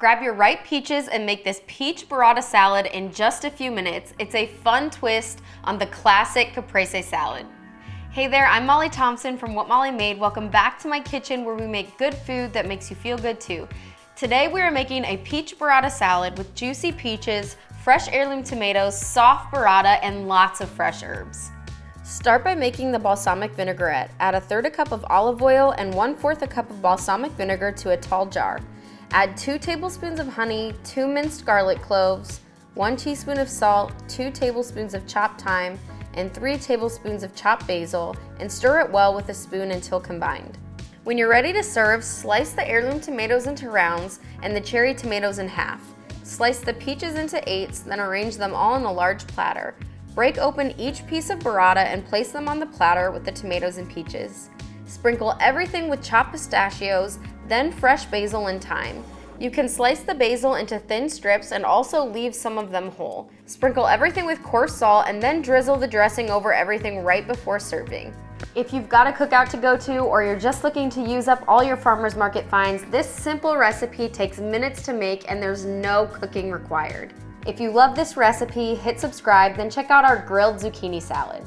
Grab your ripe peaches and make this peach burrata salad in just a few minutes. It's a fun twist on the classic Caprese salad. Hey there, I'm Molly Thompson from What Molly Made. Welcome back to my kitchen where we make good food that makes you feel good too. Today we are making a peach burrata salad with juicy peaches, fresh heirloom tomatoes, soft burrata, and lots of fresh herbs. Start by making the balsamic vinaigrette. Add 1/3 cup of olive oil and 1/4 cup of balsamic vinegar to a tall jar. Add 2 tablespoons of honey, 2 minced garlic cloves, 1 teaspoon of salt, 2 tablespoons of chopped thyme, and 3 tablespoons of chopped basil, and stir it well with a spoon until combined. When you're ready to serve, slice the heirloom tomatoes into rounds and the cherry tomatoes in half. Slice the peaches into 8s, then arrange them all in a large platter. Break open each piece of burrata and place them on the platter with the tomatoes and peaches. Sprinkle everything with chopped pistachios, then fresh basil and thyme. You can slice the basil into thin strips and also leave some of them whole. Sprinkle everything with coarse salt and then drizzle the dressing over everything right before serving. If you've got a cookout to go to or you're just looking to use up all your farmer's market finds, this simple recipe takes minutes to make and there's no cooking required. If you love this recipe, hit subscribe, then check out our grilled zucchini salad.